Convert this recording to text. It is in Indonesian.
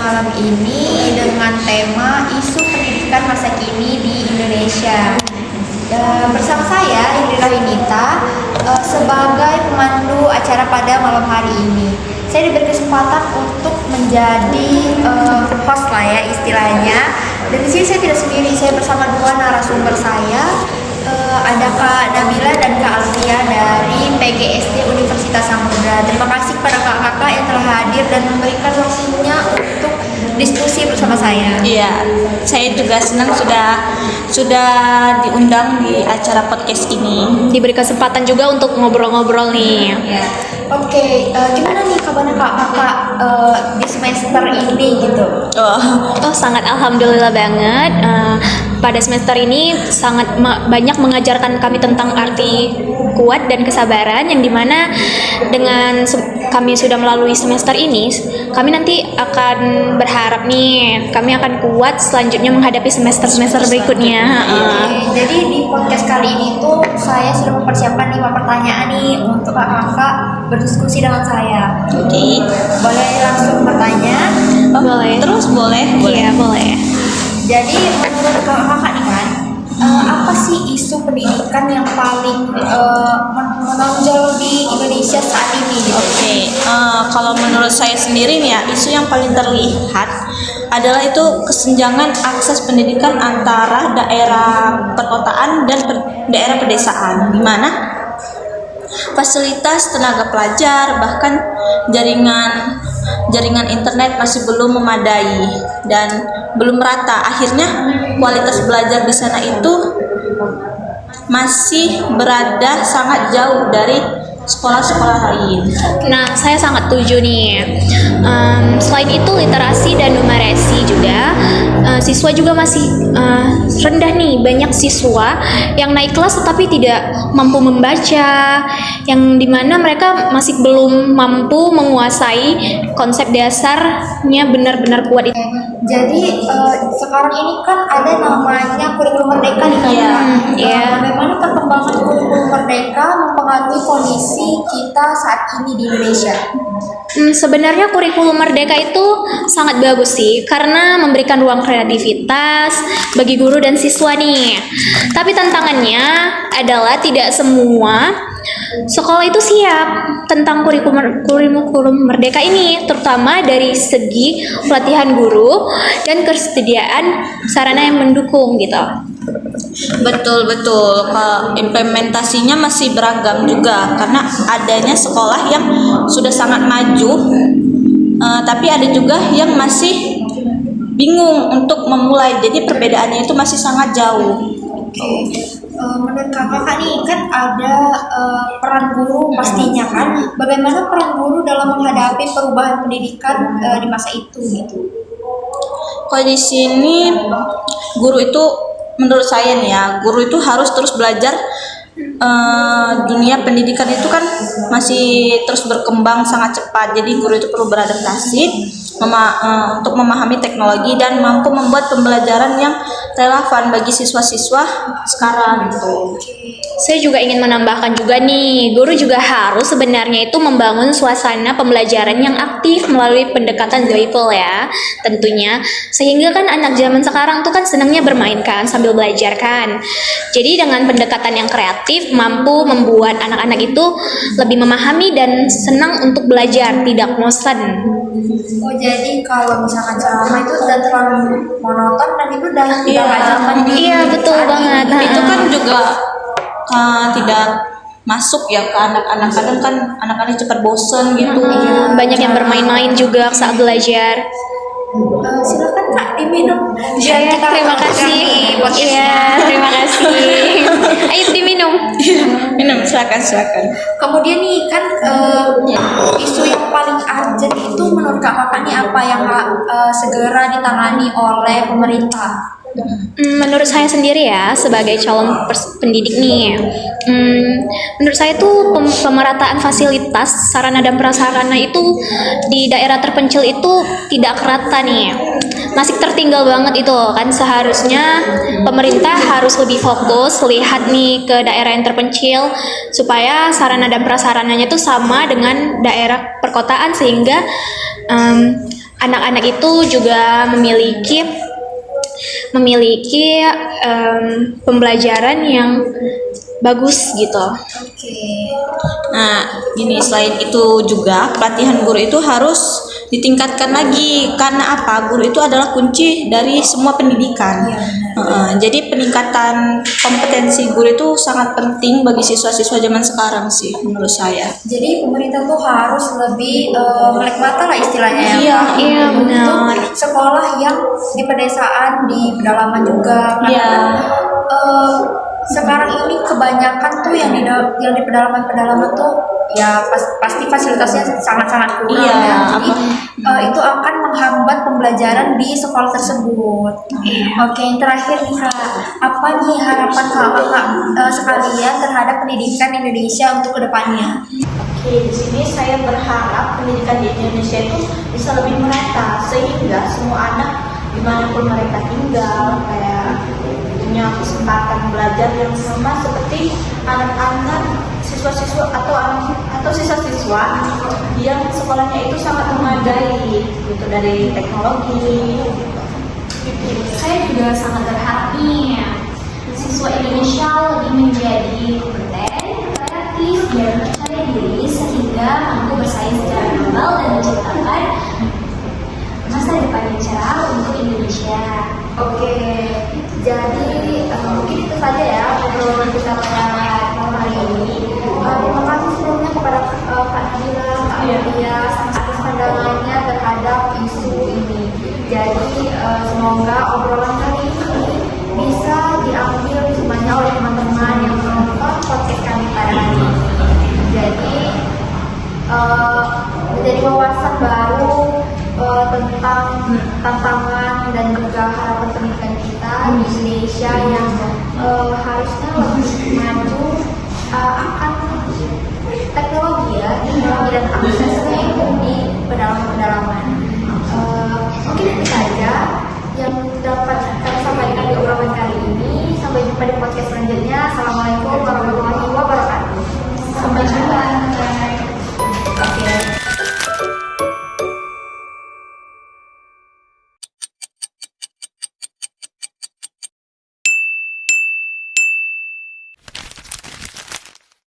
malam ini dengan tema isu pendidikan masa kini di Indonesia. Bersama saya Indra Winita sebagai pemandu acara pada malam hari ini. Saya diberi kesempatan untuk menjadi host lah ya istilahnya. Dan di sini saya tidak sendiri, saya bersama dua narasumber saya. Ada Kak Nabila dan Kak Alfia dari PGSD Universitas Samudra. Terima kasih kepada kakak-kakak yang telah hadir dan memberikan waktunya untuk diskusi bersama saya. Iya, saya juga senang sudah diundang di acara podcast ini. Diberi kesempatan juga untuk ngobrol-ngobrol nih. Ya. Oke, gimana nih kabarnya kakak di semester ini gitu? Oh, sangat alhamdulillah banget. Pada semester ini sangat banyak mengajarkan kami tentang arti kuat dan kesabaran, yang dimana dengan kami sudah melalui semester ini, kami nanti akan berharap nih kami akan kuat selanjutnya menghadapi semester-semester berikutnya. Oke, jadi di podcast kali ini tuh saya sudah mempersiapkan 5 pertanyaan nih untuk kakak berdiskusi dengan saya. Oke. Boleh langsung bertanya? Boleh. Terus boleh? Iya, boleh. Jadi menurut kakak nih kan, apa sih isu pendidikan yang paling menonjol di Indonesia saat ini? Gitu? Oke, kalau menurut saya sendiri nih ya, isu yang paling terlihat adalah itu kesenjangan akses pendidikan antara daerah perkotaan dan daerah pedesaan, di mana fasilitas tenaga pelajar bahkan jaringan internet masih belum memadai dan belum merata. Akhirnya kualitas belajar di sana itu masih berada sangat jauh dari sekolah-sekolah lain. Nah, saya sangat setuju nih. Selain itu, literasi dan numerasi juga, siswa juga masih rendah nih. Banyak siswa yang naik kelas tetapi tidak mampu membaca, yang dimana mereka masih belum mampu menguasai konsep dasarnya benar-benar kuat itu. Jadi sekarang ini kan ada namanya kurikulum merdeka nih kan? Iya. Bagaimana perkembangan kurikulum merdeka mempengaruhi kondisi kita saat ini di Indonesia? Sebenarnya kurikulum merdeka itu sangat bagus sih, karena memberikan ruang kreativitas bagi guru dan siswa nih. Tapi tantangannya adalah tidak semua sekolah itu siap tentang kurikulum merdeka ini, terutama dari segi pelatihan guru dan kesediaan sarana yang mendukung gitu. Betul. Implementasinya masih beragam juga karena adanya sekolah yang sudah sangat maju, tapi ada juga yang masih bingung untuk memulai. Jadi perbedaannya itu masih sangat jauh. Menurut kakak nih kan ada peran guru pastinya kan. Bagaimana peran guru dalam menghadapi perubahan pendidikan di masa itu gitu? Kalau di sini guru itu menurut saya nih ya, guru itu harus terus belajar. Dunia pendidikan itu kan masih terus berkembang sangat cepat, jadi guru itu perlu beradaptasi untuk memahami teknologi dan mampu membuat pembelajaran yang relevan bagi siswa-siswa sekarang gitu. Saya juga ingin menambahkan juga nih, guru juga harus sebenarnya itu membangun suasana pembelajaran yang aktif melalui pendekatan joyful ya, tentunya. Sehingga kan anak zaman sekarang tuh kan senangnya bermain kan sambil belajar kan. Jadi dengan pendekatan yang kreatif mampu membuat anak-anak itu lebih memahami dan senang untuk belajar, tidak bosan. Oh, jadi kalau misalkan ceramah itu udah terlalu monoton dan itu udah gak zaman di Iya, betul saat banget. ini. Itu kan juga tidak masuk ya ke anak-anak. Kadang kan anak-anak cepat bosen gitu. Banyak yang bermain-main juga saat belajar. Silakan Kak diminum. Iya, terima kasih. Iya, terima kasih. Ayo diminum. Minum, silakan. Kemudian nih kan isu yang paling urgent itu menurut kakak nih apa yang segera ditangani oleh pemerintah? Menurut saya sendiri ya, sebagai calon pendidik nih, menurut saya tuh pemerataan fasilitas, sarana dan prasarana itu di daerah terpencil itu tidak rata nih. Masih tertinggal banget itu kan. Seharusnya pemerintah harus lebih fokus lihat nih ke daerah yang terpencil supaya sarana dan prasarananya tuh sama dengan daerah perkotaan, sehingga anak-anak itu juga memiliki pembelajaran yang bagus gitu. Oke. Nah, gini, selain itu juga pelatihan guru itu harus ditingkatkan lagi. Karena apa? Guru itu adalah kunci dari semua pendidikan. Iya, benar. Jadi peningkatan kompetensi guru itu sangat penting bagi siswa-siswa zaman sekarang sih menurut saya. Jadi pemerintah tuh harus lebih melek mata lah istilahnya Iya, Kak. iya, benar. Untuk sekolah yang di pedesaan, di pedalaman juga. Iya. Sekarang ini kebanyakan tuh yang di pedalaman tuh ya pasti fasilitasnya sangat-sangat kurang Iya, ya. Jadi itu akan menghambat pembelajaran di sekolah tersebut. Oke, yang terakhir nih Kak, apa nih harapan kakak sekalian terhadap pendidikan Indonesia untuk kedepannya? Oke, di sini saya berharap pendidikan di Indonesia itu bisa lebih merata sehingga semua anak dimanapun mereka tinggal kayak punya kesempatan belajar yang sama seperti anak-anak siswa-siswa atau siswa-siswa yang sekolahnya itu sangat memadai gitu dari teknologi. Saya juga sangat berharap nih siswa Indonesia lebih menjadi kompeten, kreatif, dan percaya diri sehingga mampu bersaing secara global dan menciptakan masa depan yang cerah untuk Indonesia. Oke, jadi mungkin itu saja ya obrolan kita pada malam hari ini. Terima kasih sebelumnya kepada Kak Gila, Kak Amelia, atas pandangannya terhadap isu ini. Jadi semoga obrolan kali ini bisa diambil hikmahnya oleh teman-teman yang menonton podcast kami pada hari ini. Jadi menjadi wawasan baru tentang tantangan dan juga harapan pendidikan kita di Indonesia yang harusnya lebih maju akan teknologi dan